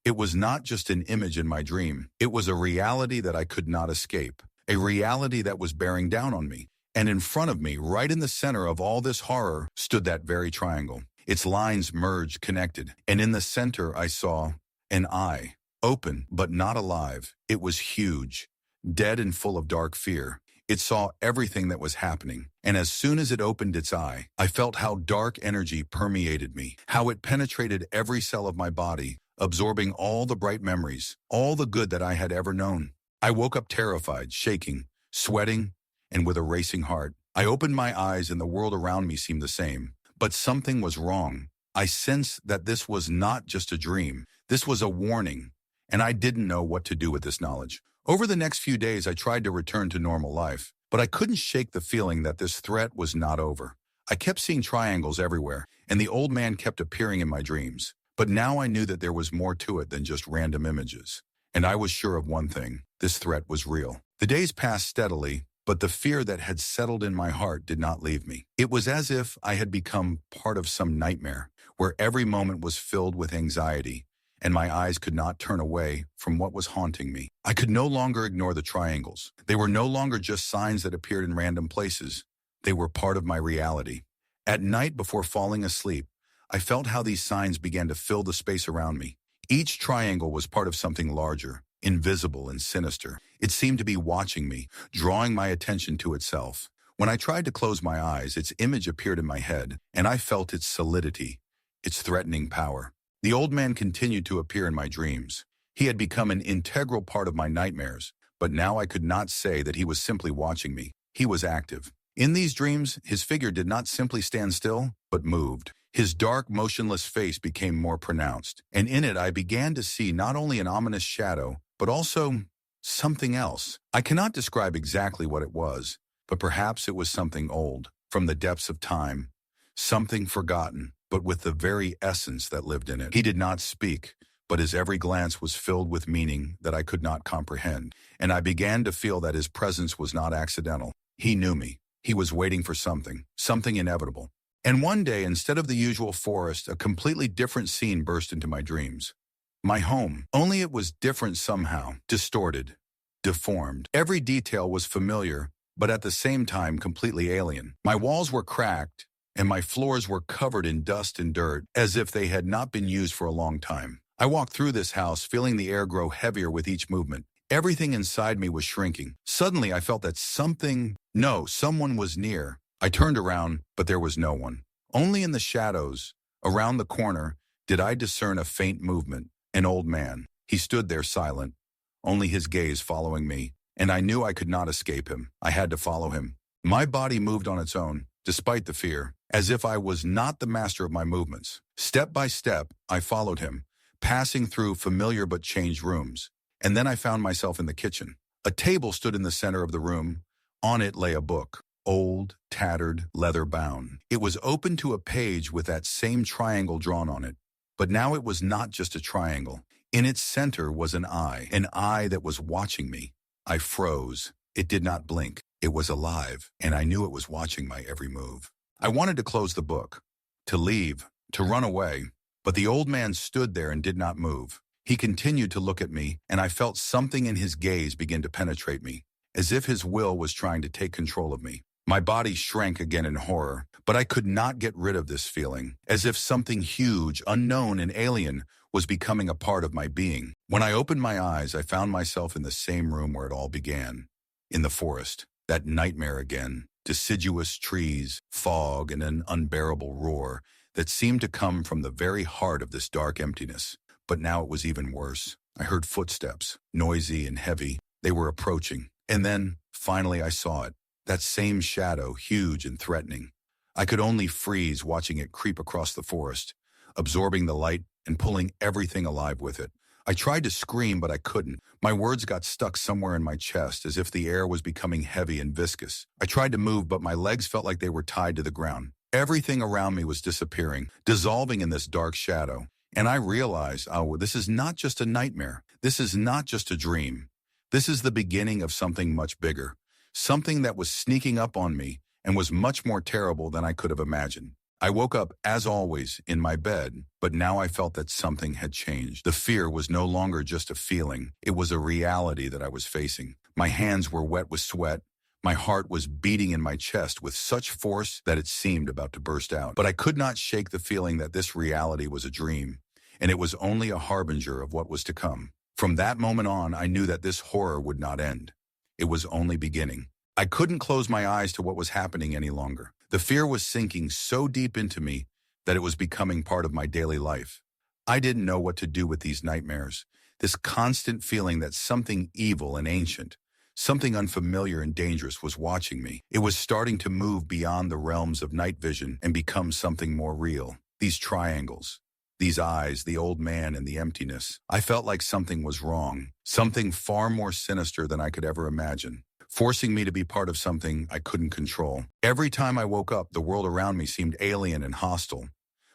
It was not just an image in my dream. It was a reality that I could not escape, a reality that was bearing down on me. And in front of me, right in the center of all this horror, stood that very triangle. Its lines merged, connected, and in the center I saw an eye, open but not alive. It was huge, dead and full of dark fear. It saw everything that was happening, and as soon as it opened its eye, I felt how dark energy permeated me, how it penetrated every cell of my body, absorbing all the bright memories, all the good that I had ever known. I woke up terrified, shaking, sweating, and with a racing heart. I opened my eyes and the world around me seemed the same. But something was wrong. I sensed that this was not just a dream. This was a warning, and I didn't know what to do with this knowledge. Over the next few days, I tried to return to normal life, but I couldn't shake the feeling that this threat was not over. I kept seeing triangles everywhere, and the old man kept appearing in my dreams. But now I knew that there was more to it than just random images. And I was sure of one thing: this threat was real. The days passed steadily, but the fear that had settled in my heart did not leave me. It was as if I had become part of some nightmare, where every moment was filled with anxiety, and my eyes could not turn away from what was haunting me. I could no longer ignore the triangles. They were no longer just signs that appeared in random places. They were part of my reality. At night before falling asleep, I felt how these signs began to fill the space around me. Each triangle was part of something larger, invisible and sinister. It seemed to be watching me, drawing my attention to itself. When I tried to close my eyes, its image appeared in my head, and I felt its solidity, its threatening power. The old man continued to appear in my dreams. He had become an integral part of my nightmares, but now I could not say that he was simply watching me. He was active. In these dreams, his figure did not simply stand still, but moved. His dark, motionless face became more pronounced, and in it I began to see not only an ominous shadow, but also something else. I cannot describe exactly what it was, but perhaps it was something old, from the depths of time, something forgotten, but with the very essence that lived in it. He did not speak, but his every glance was filled with meaning that I could not comprehend, and I began to feel that his presence was not accidental. He knew me. He was waiting for something inevitable. And one day, instead of the usual forest, a completely different scene burst into my dreams. My home, only it was different somehow, distorted, deformed. Every detail was familiar, but at the same time completely alien. My walls were cracked, and my floors were covered in dust and dirt, as if they had not been used for a long time. I walked through this house, feeling the air grow heavier with each movement. Everything inside me was shrinking. Suddenly, I felt that someone was near. I turned around, but there was no one. Only in the shadows, around the corner, did I discern a faint movement. An old man. He stood there silent, only his gaze following me, and I knew I could not escape him. I had to follow him. My body moved on its own, despite the fear. as if I was not the master of my movements. Step by step, I followed him, passing through familiar but changed rooms. And then I found myself in the kitchen. A table stood in the center of the room. On it lay a book, old, tattered, leather-bound. It was open to a page with that same triangle drawn on it. But now it was not just a triangle. In its center was an eye that was watching me. I froze. It did not blink. It was alive, and I knew it was watching my every move. I wanted to close the book, to leave, to run away, but the old man stood there and did not move. He continued to look at me, and I felt something in his gaze begin to penetrate me, as if his will was trying to take control of me. My body shrank again in horror, but I could not get rid of this feeling, as if something huge, unknown, and alien was becoming a part of my being. When I opened my eyes, I found myself in the same room where it all began, in the forest. That nightmare again, deciduous trees, fog, and an unbearable roar that seemed to come from the very heart of this dark emptiness. But now it was even worse. I heard footsteps, noisy and heavy. They were approaching. And then, finally, I saw it. That same shadow, huge and threatening. I could only freeze watching it creep across the forest, absorbing the light and pulling everything alive with it. I tried to scream, but I couldn't. My words got stuck somewhere in my chest, as if the air was becoming heavy and viscous. I tried to move, but my legs felt like they were tied to the ground. Everything around me was disappearing, dissolving in this dark shadow. And I realized, oh, this is not just a nightmare. This is not just a dream. This is the beginning of something much bigger. Something that was sneaking up on me and was much more terrible than I could have imagined. I woke up, as always, in my bed, but now I felt that something had changed. The fear was no longer just a feeling. It was a reality that I was facing. My hands were wet with sweat. My heart was beating in my chest with such force that it seemed about to burst out. But I could not shake the feeling that this reality was a dream, and it was only a harbinger of what was to come. From that moment on, I knew that this horror would not end. It was only beginning. I couldn't close my eyes to what was happening any longer. The fear was sinking so deep into me that it was becoming part of my daily life. I didn't know what to do with these nightmares, this constant feeling that something evil and ancient, something unfamiliar and dangerous was watching me. It was starting to move beyond the realms of night vision and become something more real. These triangles, these eyes, the old man, and the emptiness. I felt like something was wrong, something far more sinister than I could ever imagine, forcing me to be part of something I couldn't control. Every time I woke up, the world around me seemed alien and hostile.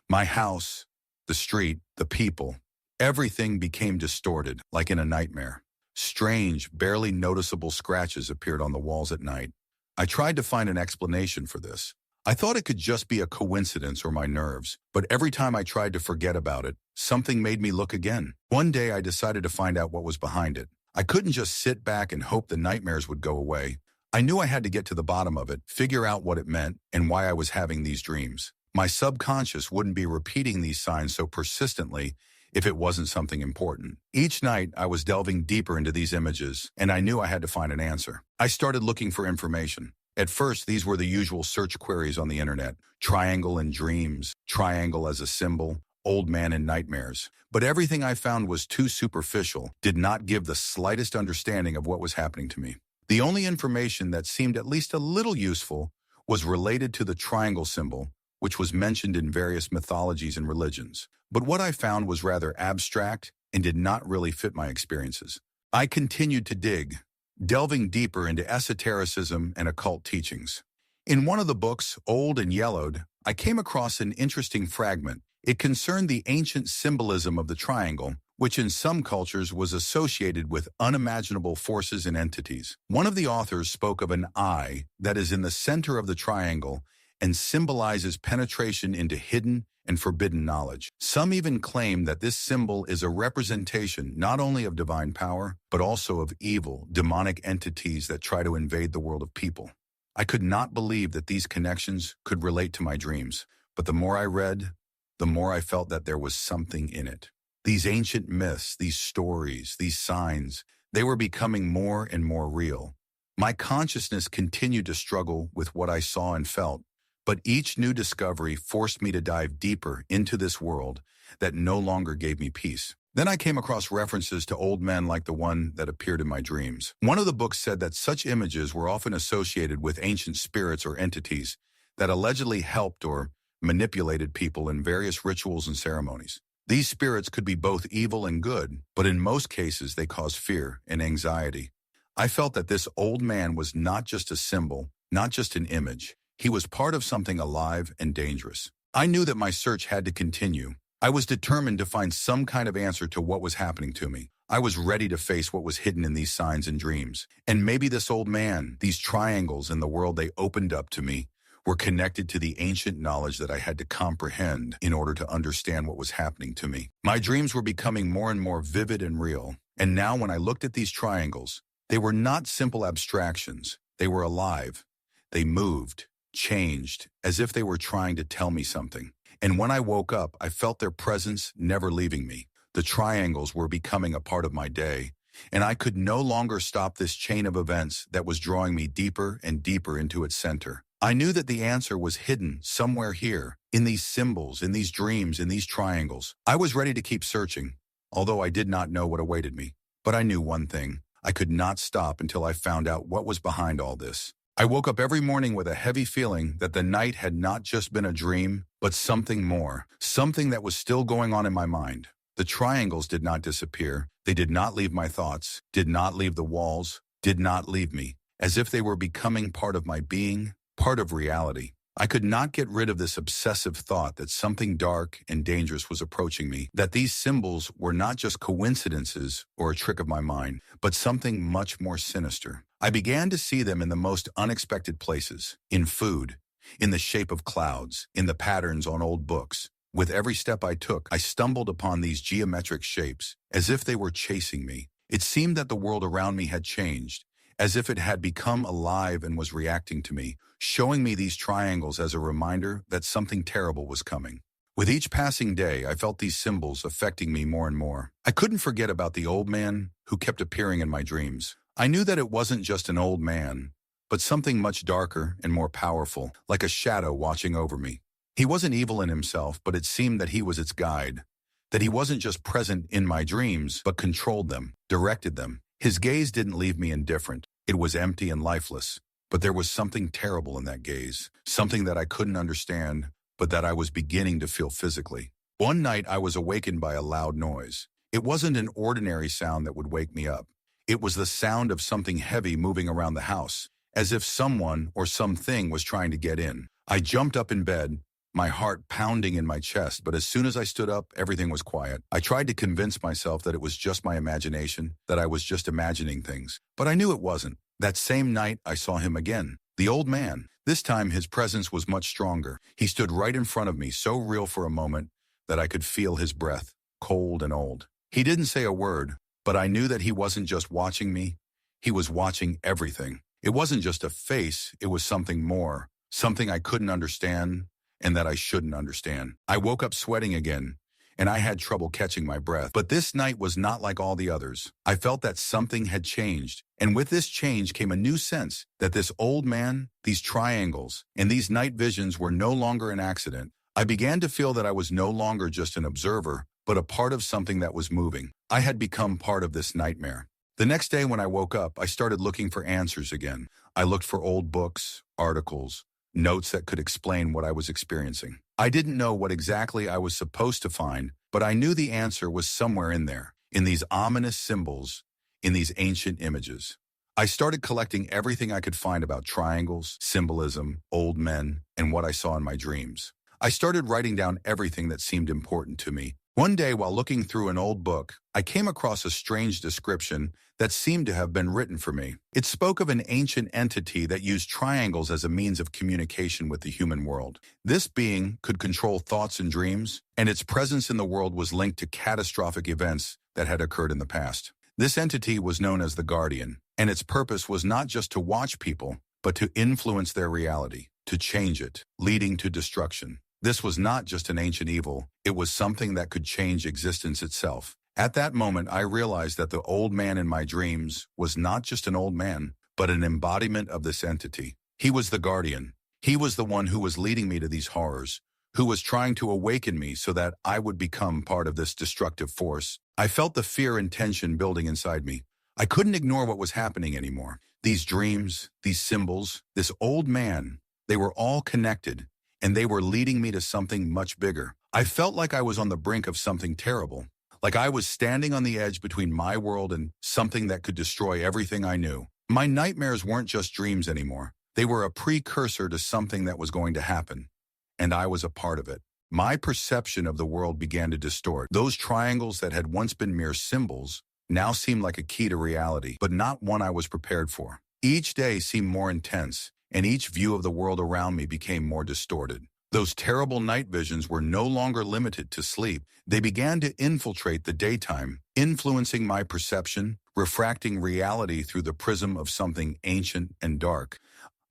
My house, the street, the people, everything became distorted, like in a nightmare. Strange, barely noticeable scratches appeared on the walls at night. I tried to find an explanation for this. I thought it could just be a coincidence or my nerves, but every time I tried to forget about it, something made me look again. One day I decided to find out what was behind it. I couldn't just sit back and hope the nightmares would go away. I knew I had to get to the bottom of it, figure out what it meant, and why I was having these dreams. My subconscious wouldn't be repeating these signs so persistently if it wasn't something important. Each night, I was delving deeper into these images, and I knew I had to find an answer. I started looking for information. At first, these were the usual search queries on the internet. Triangle in dreams, triangle as a symbol, old man in nightmares. But everything I found was too superficial, did not give the slightest understanding of what was happening to me. The only information that seemed at least a little useful was related to the triangle symbol, which was mentioned in various mythologies and religions. But what I found was rather abstract and did not really fit my experiences. I continued to dig, delving deeper into esotericism and occult teachings. In one of the books, Old and Yellowed, I came across an interesting fragment. It concerned the ancient symbolism of the triangle, which in some cultures was associated with unimaginable forces and entities. One of the authors spoke of an eye that is in the center of the triangle and symbolizes penetration into hidden and forbidden knowledge. Some even claim that this symbol is a representation not only of divine power, but also of evil, demonic entities that try to invade the world of people. I could not believe that these connections could relate to my dreams, but the more I read, the more I felt that there was something in it. These ancient myths, these stories, these signs, they were becoming more and more real. My consciousness continued to struggle with what I saw and felt, but each new discovery forced me to dive deeper into this world that no longer gave me peace. Then I came across references to old men like the one that appeared in my dreams. One of the books said that such images were often associated with ancient spirits or entities that allegedly helped or manipulated people in various rituals and ceremonies. These spirits could be both evil and good, but in most cases they caused fear and anxiety. I felt that this old man was not just a symbol, not just an image. He was part of something alive and dangerous. I knew that my search had to continue. I was determined to find some kind of answer to what was happening to me. I was ready to face what was hidden in these signs and dreams. And maybe this old man, these triangles in the world they opened up to me, were connected to the ancient knowledge that I had to comprehend in order to understand what was happening to me. My dreams were becoming more and more vivid and real. And now when I looked at these triangles, they were not simple abstractions. They were alive. They moved, changed, as if they were trying to tell me something. And when I woke up, I felt their presence never leaving me. The triangles were becoming a part of my day, and I could no longer stop this chain of events that was drawing me deeper and deeper into its center. I knew that the answer was hidden somewhere here, in these symbols, in these dreams, in these triangles. I was ready to keep searching, although I did not know what awaited me. But I knew one thing. I could not stop until I found out what was behind all this. I woke up every morning with a heavy feeling that the night had not just been a dream, but something more, something that was still going on in my mind. The triangles did not disappear. They did not leave my thoughts, did not leave the walls, did not leave me, as if they were becoming part of my being, part of reality. I could not get rid of this obsessive thought that something dark and dangerous was approaching me, that these symbols were not just coincidences or a trick of my mind, but something much more sinister. I began to see them in the most unexpected places, in food, in the shape of clouds, in the patterns on old books. With every step I took, I stumbled upon these geometric shapes, as if they were chasing me. It seemed that the world around me had changed, as if it had become alive and was reacting to me, showing me these triangles as a reminder that something terrible was coming. With each passing day, I felt these symbols affecting me more and more. I couldn't forget about the old man who kept appearing in my dreams. I knew that it wasn't just an old man, but something much darker and more powerful, like a shadow watching over me. He wasn't evil in himself, but it seemed that he was its guide, that he wasn't just present in my dreams, but controlled them, directed them. His gaze didn't leave me indifferent. It was empty and lifeless, but there was something terrible in that gaze, something that I couldn't understand, but that I was beginning to feel physically. One night I was awakened by a loud noise. It wasn't an ordinary sound that would wake me up. It was the sound of something heavy moving around the house, as if someone or something was trying to get in. I jumped up in bed, my heart pounding in my chest, but as soon as I stood up, everything was quiet. I tried to convince myself that it was just my imagination, that I was just imagining things. But I knew it wasn't. That same night, I saw him again. The old man. This time, his presence was much stronger. He stood right in front of me, so real for a moment that I could feel his breath, cold and old. He didn't say a word, but I knew that he wasn't just watching me. He was watching everything. It wasn't just a face, it was something more, something I couldn't understand, and that I shouldn't understand. I woke up sweating again, and I had trouble catching my breath. But this night was not like all the others. I felt that something had changed, and with this change came a new sense that this old man, these triangles, and these night visions were no longer an accident. I began to feel that I was no longer just an observer, but a part of something that was moving. I had become part of this nightmare. The next day when I woke up, I started looking for answers again. I looked for old books, articles, notes that could explain what I was experiencing. I didn't know what exactly I was supposed to find, but I knew the answer was somewhere in there, in these ominous symbols, in these ancient images. I started collecting everything I could find about triangles, symbolism, old men, and what I saw in my dreams. I started writing down everything that seemed important to me. One day, while looking through an old book, I came across a strange description that seemed to have been written for me. It spoke of an ancient entity that used triangles as a means of communication with the human world. This being could control thoughts and dreams, and its presence in the world was linked to catastrophic events that had occurred in the past. This entity was known as the Guardian, and its purpose was not just to watch people, but to influence their reality, to change it, leading to destruction. This was not just an ancient evil, it was something that could change existence itself. At that moment, I realized that the old man in my dreams was not just an old man, but an embodiment of this entity. He was the guardian. He was the one who was leading me to these horrors, who was trying to awaken me so that I would become part of this destructive force. I felt the fear and tension building inside me. I couldn't ignore what was happening anymore. These dreams, these symbols, this old man, They were all connected, and they were leading me to something much bigger. I felt like I was on the brink of something terrible, like I was standing on the edge between my world and something that could destroy everything I knew. My nightmares weren't just dreams anymore. They were a precursor to something that was going to happen, and I was a part of it. My perception of the world began to distort. Those triangles that had once been mere symbols now seemed like a key to reality, but not one I was prepared for. Each day seemed more intense, and each view of the world around me became more distorted. Those terrible night visions were no longer limited to sleep. They began to infiltrate the daytime, influencing my perception, refracting reality through the prism of something ancient and dark.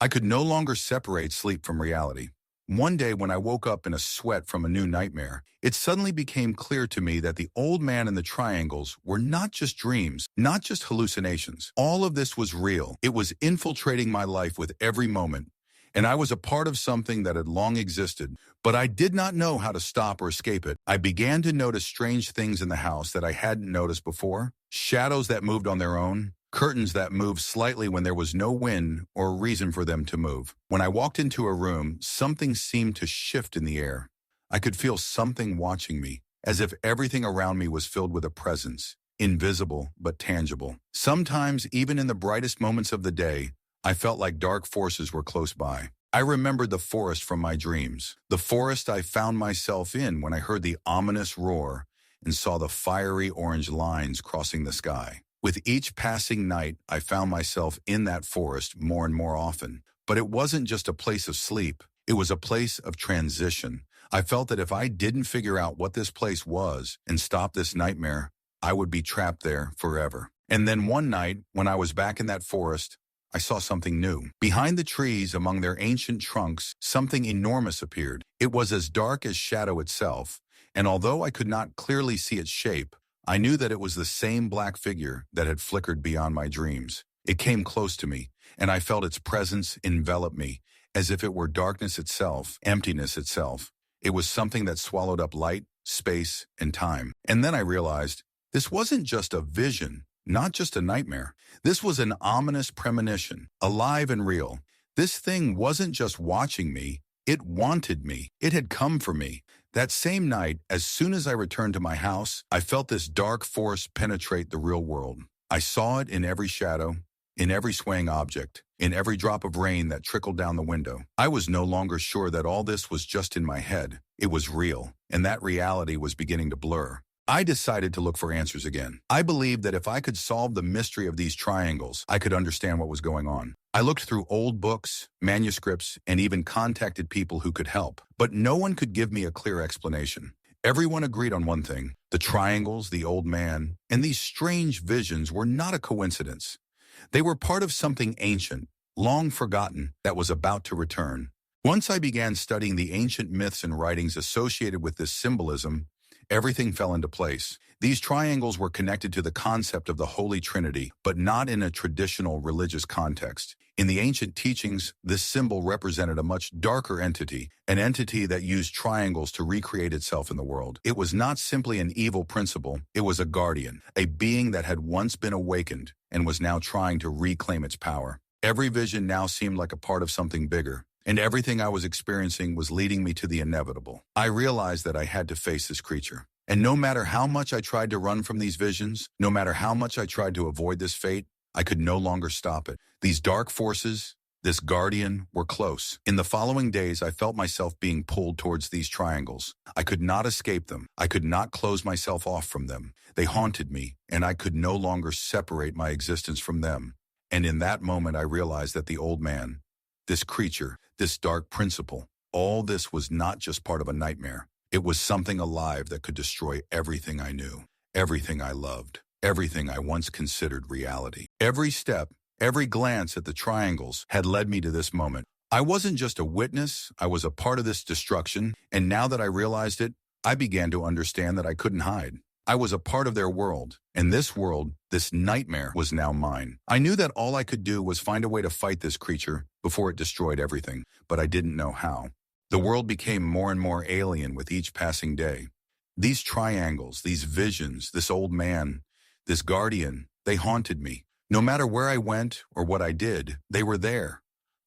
I could no longer separate sleep from reality. One day when I woke up in a sweat from a new nightmare, it suddenly became clear to me that the old man and the triangles were not just dreams, not just hallucinations. All of this was real. It was infiltrating my life with every moment, and I was a part of something that had long existed, but I did not know how to stop or escape it. I began to notice strange things in the house that I hadn't noticed before. Shadows that moved on their own, curtains that moved slightly when there was no wind or reason for them to move. When I walked into a room, something seemed to shift in the air. I could feel something watching me, as if everything around me was filled with a presence, invisible but tangible. Sometimes, even in the brightest moments of the day, I felt like dark forces were close by. I remembered the forest from my dreams, the forest I found myself in when I heard the ominous roar and saw the fiery orange lines crossing the sky. With each passing night, I found myself in that forest more and more often. But it wasn't just a place of sleep. It was a place of transition. I felt that if I didn't figure out what this place was and stop this nightmare, I would be trapped there forever. And then one night, when I was back in that forest, I saw something new. Behind the trees, among their ancient trunks, something enormous appeared. It was as dark as shadow itself, and although I could not clearly see its shape, I knew that it was the same black figure that had flickered beyond my dreams. It came close to me, and I felt its presence envelop me, as if it were darkness itself, emptiness itself. It was something that swallowed up light, space, and time. And then I realized, this wasn't just a vision, not just a nightmare. This was an ominous premonition, alive and real. This thing wasn't just watching me, it wanted me. It had come for me. That same night, as soon as I returned to my house, I felt this dark force penetrate the real world. I saw it in every shadow, in every swaying object, in every drop of rain that trickled down the window. I was no longer sure that all this was just in my head. It was real, and that reality was beginning to blur. I decided to look for answers again. I believed that if I could solve the mystery of these triangles, I could understand what was going on. I looked through old books, manuscripts, and even contacted people who could help, but no one could give me a clear explanation. Everyone agreed on one thing: the triangles, the old man, and these strange visions were not a coincidence. They were part of something ancient, long forgotten, that was about to return. Once I began studying the ancient myths and writings associated with this symbolism, everything fell into place. These triangles were connected to the concept of the Holy Trinity, but not in a traditional religious context. In the ancient teachings, this symbol represented a much darker entity, an entity that used triangles to recreate itself in the world. It was not simply an evil principle, it was a guardian, a being that had once been awakened and was now trying to reclaim its power. Every vision now seemed like a part of something bigger, and everything I was experiencing was leading me to the inevitable. I realized that I had to face this creature. And no matter how much I tried to run from these visions, no matter how much I tried to avoid this fate, I could no longer stop it. These dark forces, this guardian, were close. In the following days, I felt myself being pulled towards these triangles. I could not escape them. I could not close myself off from them. They haunted me, and I could no longer separate my existence from them. And in that moment, I realized that the old man, this creature, this dark principle, all this was not just part of a nightmare. It was something alive that could destroy everything I knew, everything I loved, everything I once considered reality. Every step, every glance at the triangles had led me to this moment. I wasn't just a witness, I was a part of this destruction, and now that I realized it, I began to understand that I couldn't hide. I was a part of their world, and this world, this nightmare, was now mine. I knew that all I could do was find a way to fight this creature before it destroyed everything, but I didn't know how. The world became more and more alien with each passing day. These triangles, these visions, this old man, this guardian, they haunted me. No matter where I went or what I did, they were there,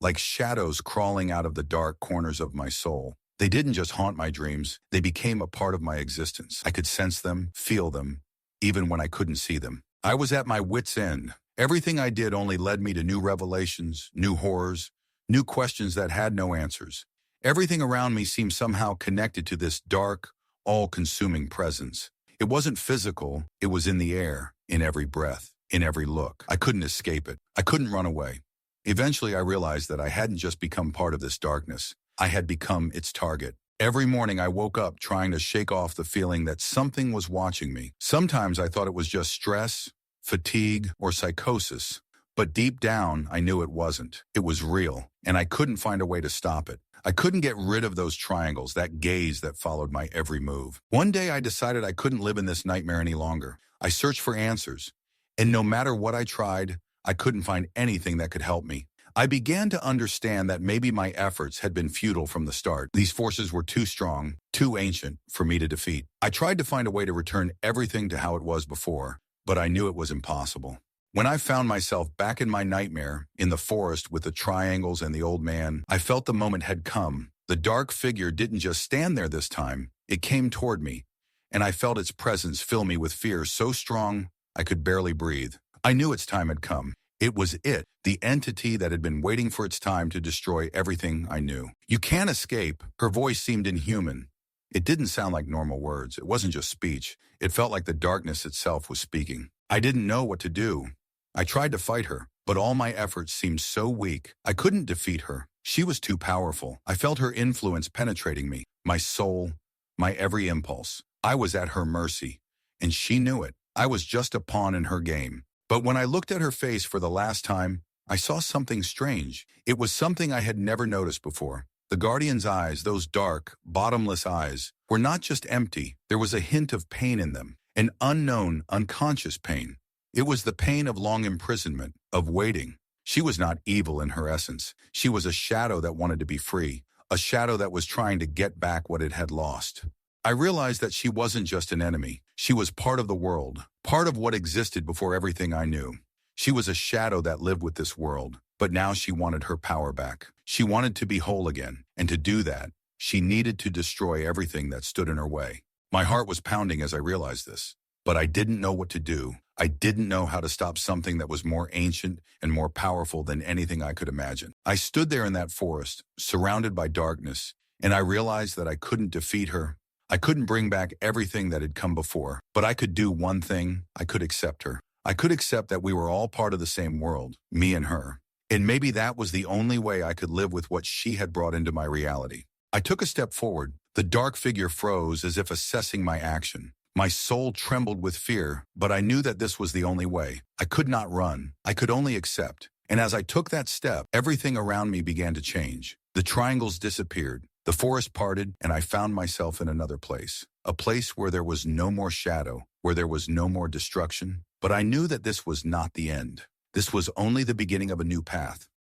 like shadows crawling out of the dark corners of my soul. They didn't just haunt my dreams, they became a part of my existence. I could sense them, feel them, even when I couldn't see them. I was at my wit's end. Everything I did only led me to new revelations, new horrors, new questions that had no answers. Everything around me seemed somehow connected to this dark, all-consuming presence. It wasn't physical, it was in the air, in every breath, in every look. I couldn't escape it. I couldn't run away. Eventually, I realized that I hadn't just become part of this darkness. I had become its target. Every morning, I woke up trying to shake off the feeling that something was watching me. Sometimes I thought it was just stress, fatigue, or psychosis. But deep down, I knew it wasn't. It was real, and I couldn't find a way to stop it. I couldn't get rid of those triangles, that gaze that followed my every move. One day, I decided I couldn't live in this nightmare any longer. I searched for answers, and no matter what I tried, I couldn't find anything that could help me. I began to understand that maybe my efforts had been futile from the start. These forces were too strong, too ancient for me to defeat. I tried to find a way to return everything to how it was before, but I knew it was impossible. When I found myself back in my nightmare, in the forest with the triangles and the old man, I felt the moment had come. The dark figure didn't just stand there this time, it came toward me, and I felt its presence fill me with fear so strong I could barely breathe. I knew its time had come. It was it, the entity that had been waiting for its time to destroy everything I knew. "You can't escape." Her voice seemed inhuman. It didn't sound like normal words. It wasn't just speech. It felt like the darkness itself was speaking. I didn't know what to do. I tried to fight her, but all my efforts seemed so weak. I couldn't defeat her. She was too powerful. I felt her influence penetrating me, my soul, my every impulse. I was at her mercy, and she knew it. I was just a pawn in her game. But when I looked at her face for the last time, I saw something strange. It was something I had never noticed before. The Guardian's eyes, those dark, bottomless eyes, were not just empty. There was a hint of pain in them, an unknown, unconscious pain. It was the pain of long imprisonment, of waiting. She was not evil in her essence. She was a shadow that wanted to be free, a shadow that was trying to get back what it had lost. I realized that she wasn't just an enemy. She was part of the world, part of what existed before everything I knew. She was a shadow that lived with this world, but now she wanted her power back. She wanted to be whole again, and to do that, she needed to destroy everything that stood in her way. My heart was pounding as I realized this, but I didn't know what to do. I didn't know how to stop something that was more ancient and more powerful than anything I could imagine. I stood there in that forest, surrounded by darkness, and I realized that I couldn't defeat her. I couldn't bring back everything that had come before, but I could do one thing. I could accept her. I could accept that we were all part of the same world, me and her. And maybe that was the only way I could live with what she had brought into my reality. I took a step forward. The dark figure froze as if assessing my action. My soul trembled with fear, but I knew that this was the only way. I could not run. I could only accept. And as I took that step, everything around me began to change. The triangles disappeared. The forest parted, and I found myself in another place. A place where there was no more shadow, where there was no more destruction. But I knew that this was not the end. This was only the beginning of a new path.